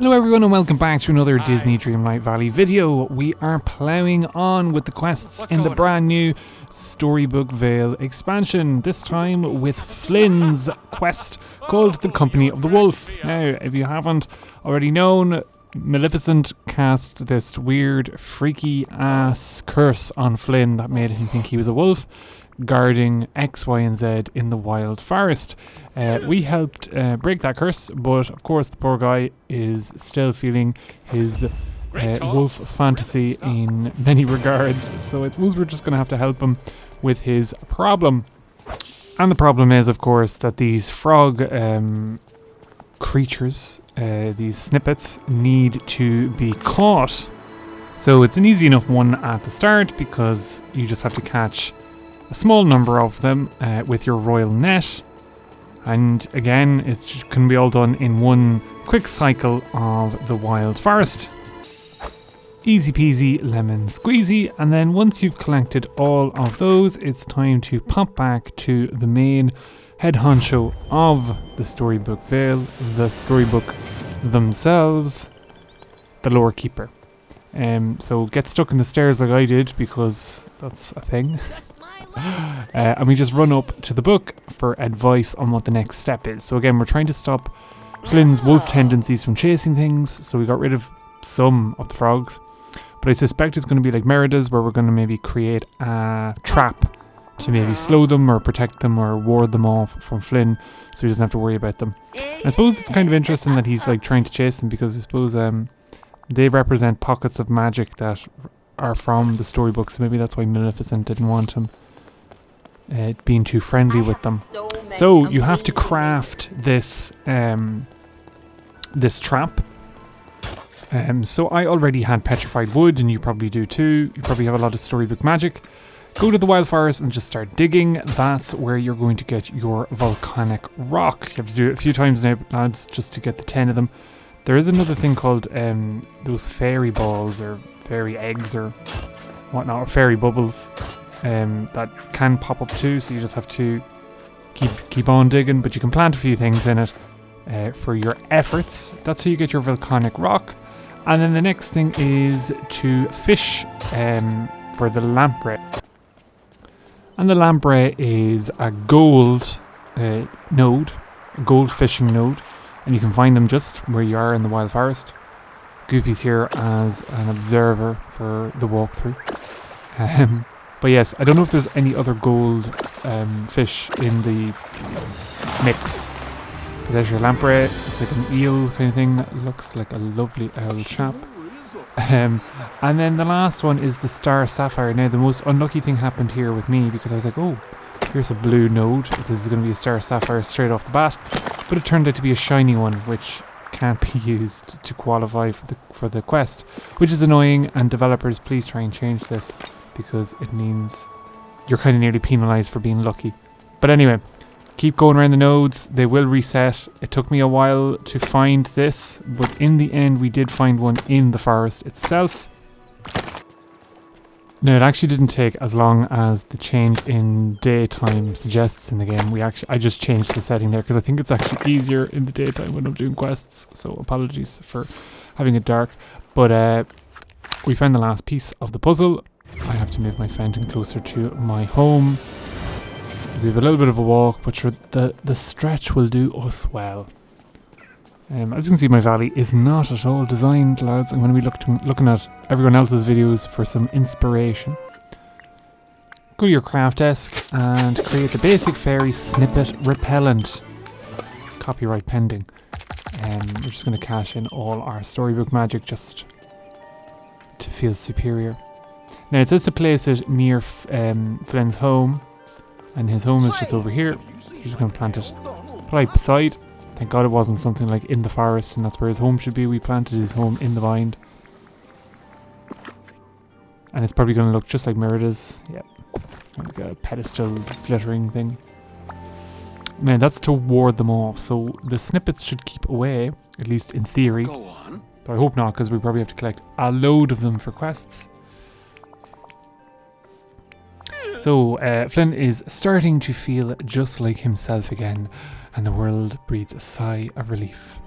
Hello everyone and welcome back to another Disney Dreamlight Valley video. We are ploughing on with the quests in the brand new Storybook Vale expansion, this time with Flynn's quest called the Company of the Wolf. Now, if you haven't already known, Maleficent cast this weird, freaky ass curse on Flynn that made him think he was a wolf, guarding X, Y, and Z in the wild forest. We helped break that curse, but of course the poor guy is still feeling his wolf fantasy in many regards, so I suppose we're just going to have to help him with his problem. And the problem is, of course, that these frog creatures, these snippets, need to be caught. So it's an easy enough one at the start because you just have to catch a small number of them with your royal net, and again it can be all done in one quick cycle of the wild forest. Easy peasy lemon squeezy. And then once you've collected all of those, it's time to pop back to the main head honcho of the Storybook Vale, the storybook themselves, the lore keeper. So get stuck in the stairs like I did, because that's a thing. And we just run up to the book for advice on what the next step is. So again, we're trying to stop Flynn's wolf tendencies from chasing things, so we got rid of some of the frogs. But I suspect it's going to be like Merida's, where we're going to maybe create a trap to maybe slow them or protect them or ward them off from Flynn, so he doesn't have to worry about them. And I suppose it's kind of interesting that he's like trying to chase them, because I suppose they represent pockets of magic that are from the storybook, so maybe that's why Maleficent didn't want him being too friendly with them. So you have to craft this this trap. So I already had petrified wood, and you probably do too. You probably have a lot of storybook magic. Go to the wild forest and just start digging. That's where you're going to get your volcanic rock. You have to do it a few times now, lads, just to get the 10 of them. There is another thing called those fairy balls or fairy eggs or whatnot, or fairy bubbles, that can pop up too, so you just have to keep on digging, but you can plant a few things in it for your efforts. That's how you get your volcanic rock. And then the next thing is to fish for the lamprey. And the lamprey is a gold node, a gold fishing node, and you can find them just where you are in the wild forest. Goofy's here as an observer for the walkthrough. But yes, I don't know if there's any other gold fish in the mix. But there's your lamprey. It's like an eel kind of thing that looks like a lovely owl chap. And then the last one is the star sapphire. Now the most unlucky thing happened here with me, because I was like, oh, here's a blue node. This is going to be a star sapphire straight off the bat. But it turned out to be a shiny one, which can't be used to qualify for the quest, which is annoying. And developers, please try and change this, because it means you're kind of nearly penalised for being lucky. But anyway, keep going around the nodes. They will reset. It took me a while to find this, but in the end we did find one in the forest itself. Now, it actually didn't take as long as the change in daytime suggests in the game. I just changed the setting there because I think it's actually easier in the daytime when I'm doing quests, so apologies for having it dark. But we found the last piece of the puzzle. I have to move my fountain closer to my home. So we have a little bit of a walk, but sure, the stretch will do us well. As you can see, my valley is not at all designed, lads. I'm going to be looking at everyone else's videos for some inspiration. Go to your craft desk and create the basic fairy snippet repellent. Copyright pending. We're just going to cash in all our storybook magic just to feel superior. Now it says to place it near Flynn's home, and his home is just over here. He's just going to plant it right beside. Thank God it wasn't something like in the forest, and that's where his home should be. We planted his home in the vine. And it's probably going to look just like Merida's. Yep. Like a pedestal glittering thing. Now that's to ward them off, so the snippets should keep away, at least in theory. Go on. But I hope not, because we probably have to collect a load of them for quests. So Flynn is starting to feel just like himself again, and the world breathes a sigh of relief.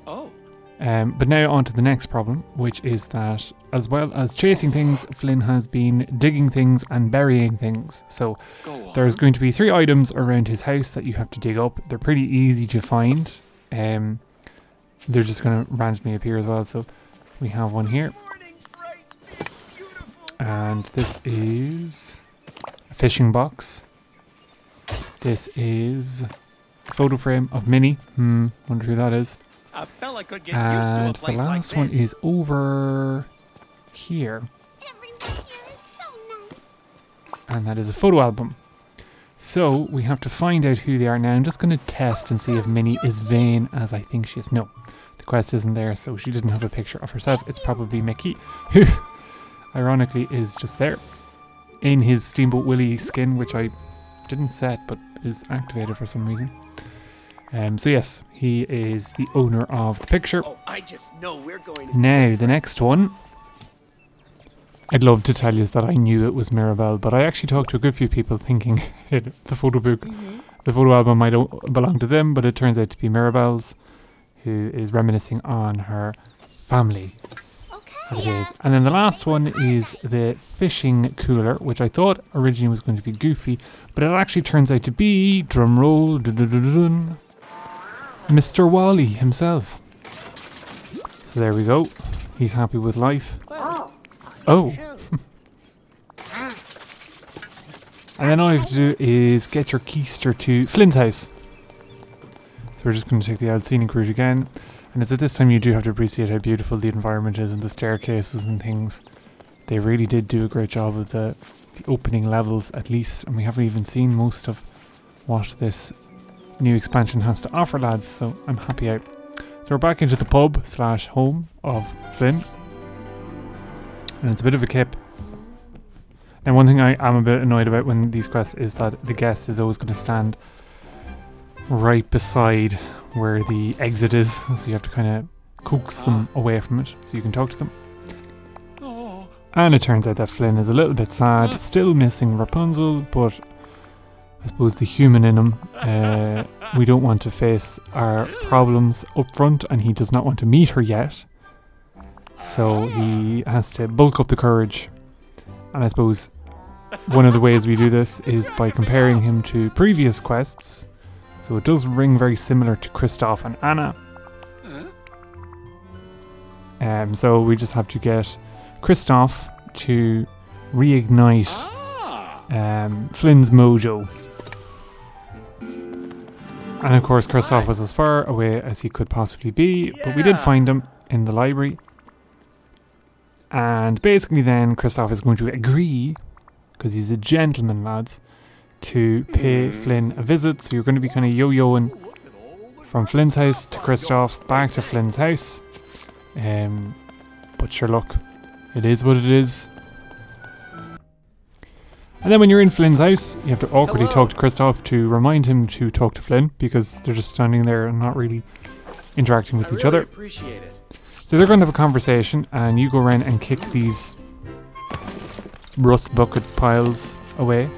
Oh. But now on to the next problem, which is that as well as chasing things, Flynn has been digging things and burying things. So there's going to be 3 items around his house that you have to dig up. They're pretty easy to find. They're just going to randomly appear as well. So we have one here. And this is a fishing box. This is a photo frame of Minnie. Wonder who that is. A fella could get And used to a the place last like one this. is over here. Everyone here is so nice. And that is a photo album. So we have to find out who they are now. I'm just going to test and see if Minnie is vain as I think she is. No, the quest isn't there, so she didn't have a picture of herself. It's probably Mickey, who ironically is just there in his Steamboat Willie skin, which I didn't set but is activated for some reason. So yes, he is the owner of the picture. Oh, I just know we're going to Now, the next one. I'd love to tell you that I knew it was Mirabelle, but I actually talked to a good few people thinking the photo book, the photo album might belong to them, but it turns out to be Mirabelle's, who is reminiscing on her family. As it is. And then the last one is the fishing cooler, which I thought originally was going to be Goofy, but it actually turns out to be, drum roll, Mr. Wally himself. So there we go. He's happy with life. Oh. And then all you have to do is get your keister to Flynn's house. So we're just going to take the old scenic route again. And it's at this time you do have to appreciate how beautiful the environment is and the staircases and things. They really did do a great job of the opening levels at least. And we haven't even seen most of what this new expansion has to offer, lads. So I'm happy out. So we're back into the pub / home of Flynn. And it's a bit of a kip. And one thing I am a bit annoyed about when these quests is that the guest is always going to stand right beside where the exit is, so you have to kind of coax them away from it so you can talk to them. And it turns out that Flynn is a little bit sad, still missing Rapunzel, but I suppose the human in him, we don't want to face our problems up front, and he does not want to meet her yet, so he has to bulk up the courage. And I suppose one of the ways we do this is by comparing him to previous quests. So it does ring very similar to Kirstoff and Anna. So we just have to get Kirstoff to reignite Flynn's mojo. And of course Kirstoff was as far away as he could possibly be, but we did find him in the library. And basically then Kirstoff is going to agree, because he's a gentleman, lads, to pay Flynn a visit. So you're going to be kind of yo-yoing from Flynn's house to Kirstoff, back to Flynn's house. But sure, look, it is what it is. And then when you're in Flynn's house, you have to awkwardly talk to Kirstoff to remind him to talk to Flynn, because they're just standing there and not really interacting with each other. Appreciate it. So they're going to have a conversation, and you go around and kick these rust bucket piles away.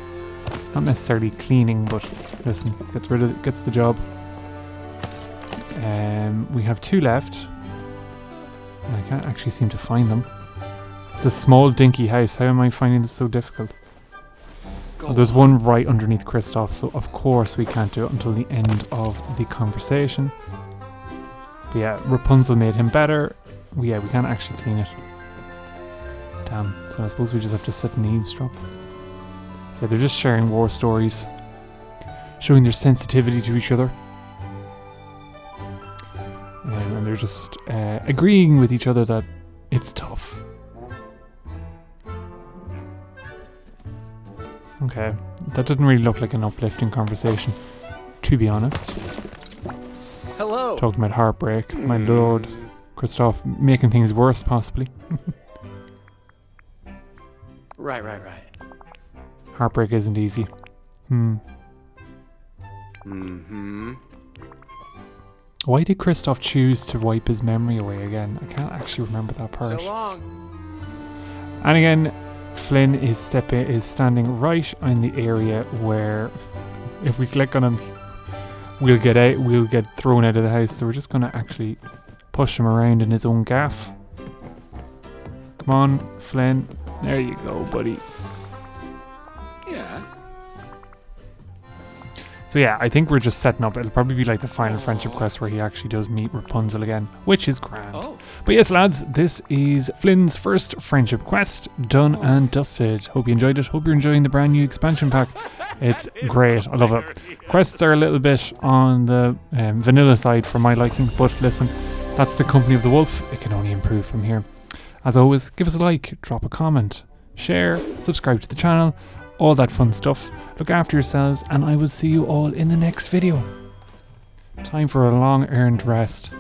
Not necessarily cleaning, but listen, gets the job. We have 2 left. And I can't actually seem to find them. It's a small dinky house. How am I finding this so difficult? Oh, there's one right underneath Kirstoff, so of course we can't do it until the end of the conversation. But yeah, Rapunzel made him better. We can't actually clean it. Damn. So I suppose we just have to sit and eavesdrop. So they're just sharing war stories, showing their sensitivity to each other. And they're just agreeing with each other that it's tough. Okay, that didn't really look like an uplifting conversation, to be honest. Hello. Talking about heartbreak, my lord. Kirstoff making things worse, possibly. Right. Heartbreak isn't easy. Why did Kirstoff choose to wipe his memory away again? I can't actually remember that part. So long. And again, Flynn is standing right in the area where, if we click on him, we'll get thrown out of the house. So we're just going to actually push him around in his own gaff. Come on, Flynn. There you go, buddy. Yeah. So yeah, I think we're just setting up. It'll probably be like the final friendship quest where he actually does meet Rapunzel again, which is grand. Oh. But yes, lads, this is Flynn's first friendship quest, done and dusted. Hope you enjoyed it. Hope you're enjoying the brand new expansion pack. It's great. I love it. Quests are a little bit on the vanilla side for my liking, but listen, that's the company of the wolf. It can only improve from here. As always, give us a like, drop a comment, share, subscribe to the channel, all that fun stuff. Look after yourselves, and I will see you all in the next video. Time for a long earned rest.